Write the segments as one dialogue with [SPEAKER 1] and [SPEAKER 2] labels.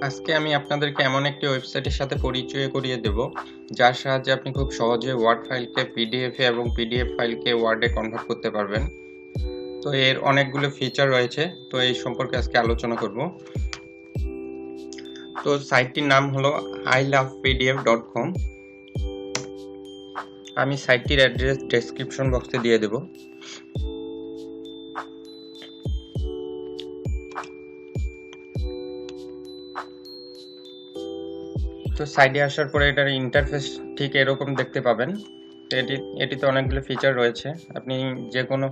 [SPEAKER 1] আজকে আমি আপনাদেরকে এমন একটি ওয়েবসাইটের সাথে পরিচয় করিয়ে দেব যার সাহায্যে আপনি খুব সহজে ওয়ার্ড ফাইলকে পিডিএফ এ এবং পিডিএফ ফাইলকে ওয়ার্ডে কনভার্ট করতে পারবেন। তো এর অনেকগুলো ফিচার রয়েছে, তো এই সম্পর্কে আজকে আলোচনা করব। তো সাইটটির নাম হলো ilovepdf.com। আমি সাইটটির অ্যাড্রেস ডেসক্রিপশন বক্সে দিয়ে দেব। তো সাইটে আসার পরে এটার ইন্টারফেস ঠিক এরকম দেখতে পাবেন। তো এটিতে অনেকগুলো ফিচার রয়েছে। আপনি যে কোনো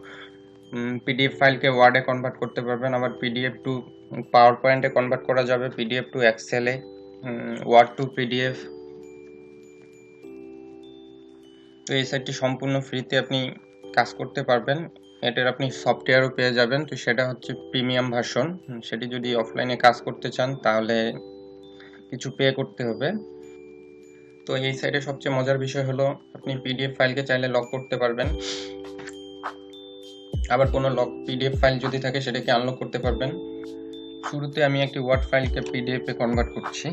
[SPEAKER 1] পিডিএফ ফাইলকে ওয়ার্ডে কনভার্ট করতে পারবেন, আবার পিডিএফ টু পাওয়ার পয়েন্টে কনভার্ট করা যাবে, পিডিএফ টু এক্সেলে, ওয়ার্ড টু পিডিএফ। তো এই সাইটটি সম্পূর্ণ ফ্রিতে আপনি কাজ করতে পারবেন। এটার আপনি সফটওয়্যারও পেয়ে যাবেন, তো সেটা হচ্ছে প্রিমিয়াম ভার্সন। সেটি যদি অফলাইনে কাজ করতে চান তাহলে কিছু পে করতে হবে। তো এই সাইটে সবচেয়ে মজার বিষয় হলো আপনি পিডিএফ ফাইলকে চাইলে লক করতে পারবেন, আবার কোনো লক পিডিএফ ফাইল যদি থাকে সেটাকে আনলক করতে পারবেন। শুরুতে আমি একটি ওয়ার্ড ফাইলকে পিডিএফ এ কনভার্ট করছি।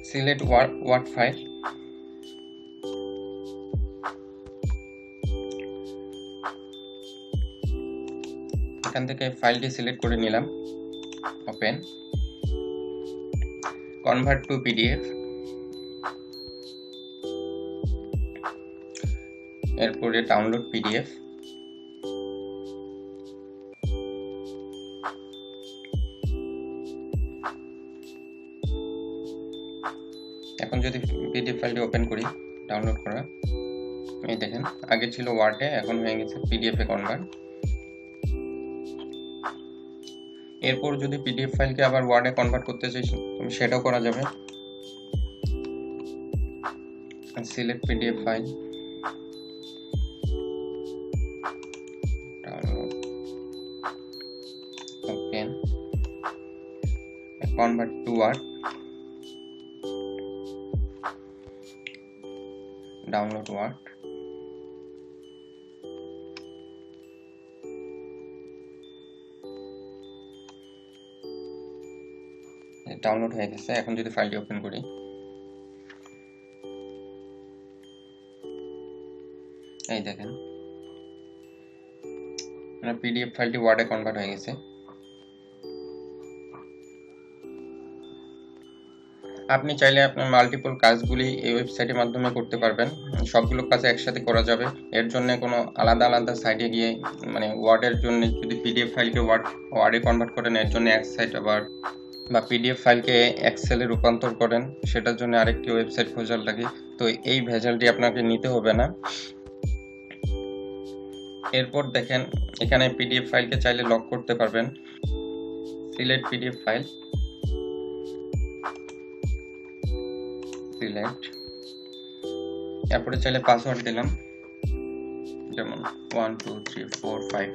[SPEAKER 1] Select word file. এখান থেকে ফাইলটি সিলেক্ট করে নিলাম, ওপেন, কনভার্ট টু পিডিএফ। এরপরে ডাউনলোড পিডিএফ। এখন যদি পিডিএফ ফাইলটি ওপেন করি, ডাউনলোড করা, এই দেখেন আগে ছিল ওয়ার্ডে, এখন হয়ে গেছে পিডিএফ এ কনভার্ট। এরপর যদি পিডিএফ ফাইলকে আবার ওয়ার্ডে কনভার্ট করতে চাই সেটাও করা যাবে। Select PDF file, download, open, convert to word, download word. Download হয়ে গেছে। এখন যদি ফাইলটি ওপেন করি, এই দেখেন পিডিএফ ফাইলটি ওয়ার্ডে কনভার্ট হয়ে গেছে। আপনি চাইলে আপনার মাল্টিপল কাজগুলি এই ওয়েবসাইটের মাধ্যমে করতে পারবেন, সবগুলো কাজ একসাথে করা যাবে। এর জন্য কোনো আলাদা আলাদা সাইটে গিয়ে, মানে ওয়ার্ডের জন্য যদি পিডিএফ ফাইলকে ওয়ার্ডে কনভার্ট করেন এর জন্য এক সাইট, আবার বা পিডিএফ ফাইলকে এক্সেলে রূপান্তর করেন সেটার জন্য আরেকটি ওয়েবসাইট খোঁজার লাগে। তো এই ভেজালটি আপনাকে নিতে হবে না। এরপর দেখেন এখানে পিডিএফ ফাইলকে চাইলে লক করতে পারবেন। সিলেক্ট পিডিএফ ফাইল, সিলেক্ট, এরপরে চাইলে পাসওয়ার্ড দিলাম, যেমন 1 2 3 4 5।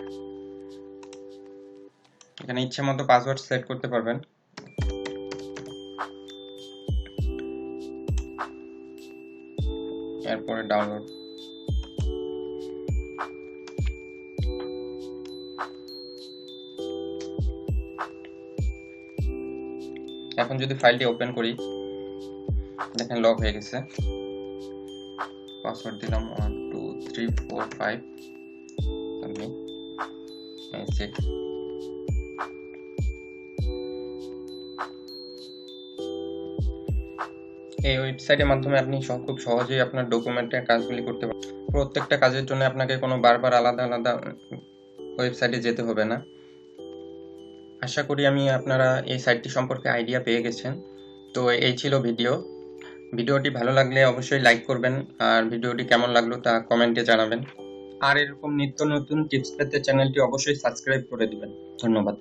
[SPEAKER 1] এখানে ইচ্ছে মতো পাসওয়ার্ড সেট করতে পারবেন। এরপরে ডাউনলোড, এখন যদি ফাইলটি ওপেন করি দেখেন লক হয়ে গেছে। পাসওয়ার্ড দিলাম 1 2 3 4 5। আমি চেক, এই ওয়েবসাইটের মাধ্যমে আপনি খুব সহজেই আপনার ডকুমেন্টের কাজগুলি করতে পারবেন। প্রত্যেকটা কাজের জন্য আপনাকে কোনো বারবার আলাদা আলাদা ওয়েবসাইটে যেতে হবে না। আশা করি আপনারা এই সাইটটি সম্পর্কে আইডিয়া পেয়ে গেছেন। তো এই ছিল ভিডিওটি ভালো লাগলে অবশ্যই লাইক করবেন, আর ভিডিওটি কেমন লাগলো তা কমেন্টে জানাবেন। আর এরকম নিত্য নতুন টিপস পেতে চ্যানেলটি অবশ্যই সাবস্ক্রাইব করে দিবেন। ধন্যবাদ।